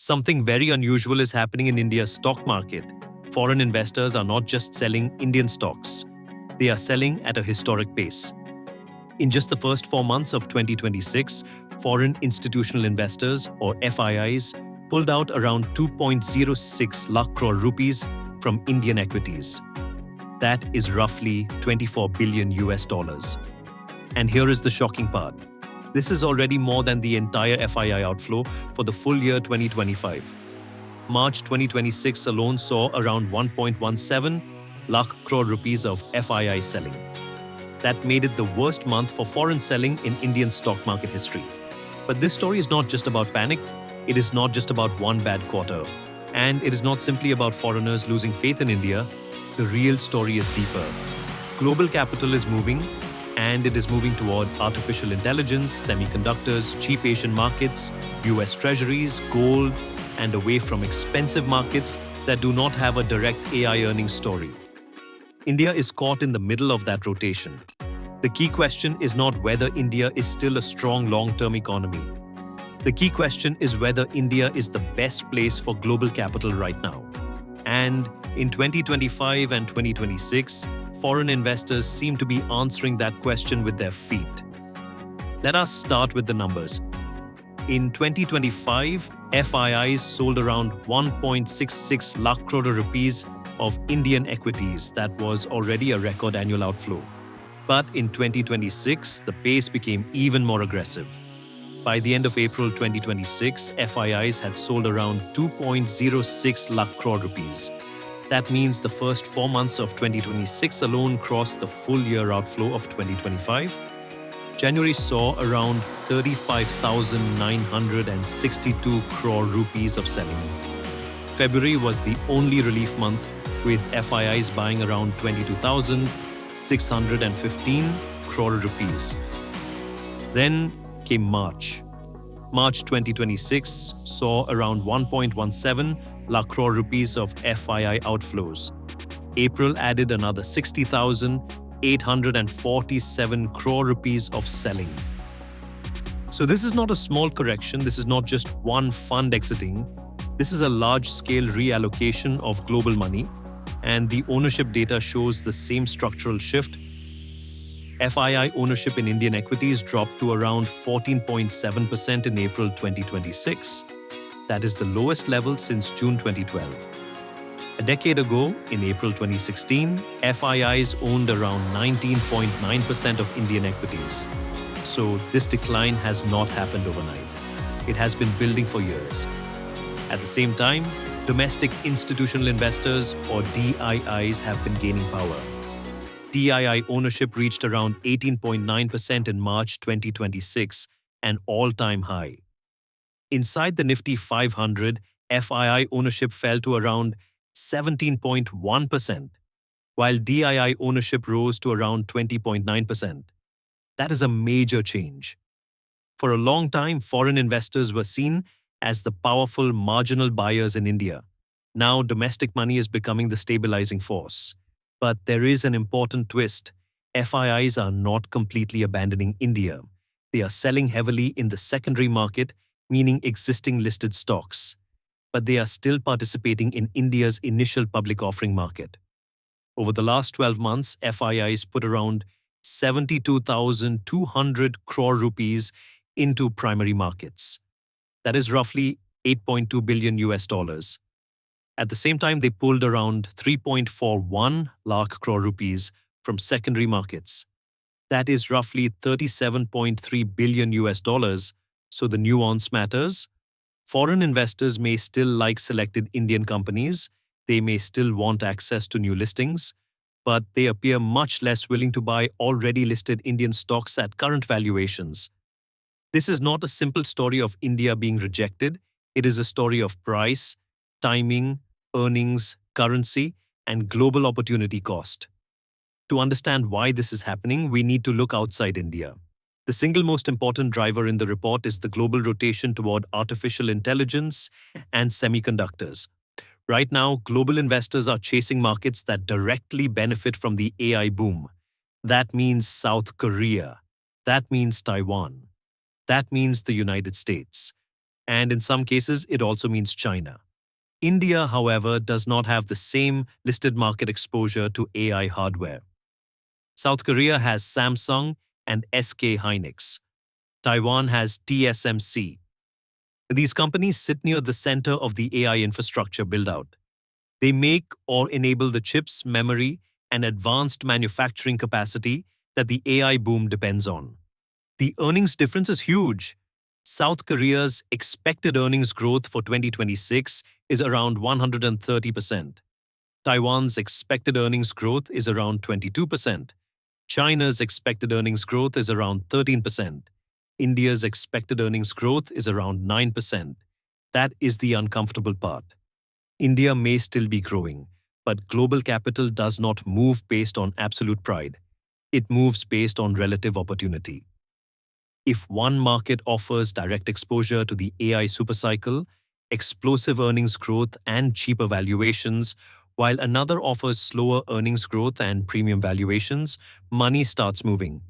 Something very unusual is happening in India's stock market. Foreign investors are not just selling Indian stocks, they are selling at a historic pace. In just the first 4 months of 2026, foreign institutional investors, or FIIs, pulled out around 2.06 lakh crore rupees from Indian equities. That is roughly 24 billion US dollars. And here is the shocking part. This is already more than the entire FII outflow for the full year 2025. March 2026 alone saw around 1.17 lakh crore rupees of FII selling. That made it the worst month for foreign selling in Indian stock market history. But this story is not just about panic, it is not just about one bad quarter, and it is not simply about foreigners losing faith in India. The real story is deeper. Global capital is moving, and it is moving toward artificial intelligence, semiconductors, cheap Asian markets, US treasuries, gold, and away from expensive markets that do not have a direct AI earnings story. India is caught in the middle of that rotation. The key question is not whether India is still a strong long-term economy. The key question is whether India is the best place for global capital right now. And in 2025 and 2026, foreign investors seem to be answering that question with their feet. Let us start with the numbers. In 2025, FIIs sold around 1.66 lakh crore rupees of Indian equities. That was already a record annual outflow. But in 2026, the pace became even more aggressive. By the end of April 2026, FIIs had sold around 2.06 lakh crore rupees. That means the first 4 months of 2026 alone crossed the full year outflow of 2025. January saw around 35,962 crore rupees of selling. February was the only relief month, with FIIs buying around 22,615 crore rupees. Then came March. March 2026 saw around 1.17 lakh crore rupees of FII outflows. April added another 60,847 crore rupees of selling. So this is not a small correction, this is not just one fund exiting. This is a large-scale reallocation of global money, and the ownership data shows the same structural shift. FII ownership in Indian equities dropped to around 14.7% in April 2026. That is the lowest level since June 2012. A decade ago, in April 2016, FIIs owned around 19.9% of Indian equities. So this decline has not happened overnight. It has been building for years. At the same time, domestic institutional investors, or DIIs, have been gaining power. DII ownership reached around 18.9% in March 2026, an all-time high. Inside the Nifty 500, FII ownership fell to around 17.1%, while DII ownership rose to around 20.9%. That is a major change. For a long time, foreign investors were seen as the powerful marginal buyers in India. Now, domestic money is becoming the stabilizing force. But there is an important twist. FIIs are not completely abandoning India. They are selling heavily in the secondary market, meaning existing listed stocks. But they are still participating in India's initial public offering market. Over the last 12 months, FIIs put around 72,200 crore rupees into primary markets. That is roughly 8.2 billion US dollars. At the same time, they pulled around 3.41 lakh crore rupees from secondary markets. That is roughly 37.3 billion US dollars. So the nuance matters. Foreign investors may still like selected Indian companies. They may still want access to new listings, but they appear much less willing to buy already listed Indian stocks at current valuations. This is not a simple story of India being rejected. It is a story of price, timing, earnings, currency, and global opportunity cost. To understand why this is happening, we need to look outside India. The single most important driver in the report is the global rotation toward artificial intelligence and semiconductors. Right now, global investors are chasing markets that directly benefit from the AI boom. That means South Korea. That means Taiwan. That means the United States. And in some cases, it also means China. India, however, does not have the same listed market exposure to AI hardware. South Korea has Samsung and SK Hynix. Taiwan has TSMC. These companies sit near the center of the AI infrastructure build-out. They make or enable the chips, memory, and advanced manufacturing capacity that the AI boom depends on. The earnings difference is huge. South Korea's expected earnings growth for 2026 is around 130%. Taiwan's expected earnings growth is around 22%. China's expected earnings growth is around 13%. India's expected earnings growth is around 9%. That is the uncomfortable part. India may still be growing, but global capital does not move based on absolute pride. It moves based on relative opportunity. If one market offers direct exposure to the AI supercycle, explosive earnings growth, and cheaper valuations, while another offers slower earnings growth and premium valuations, money starts moving.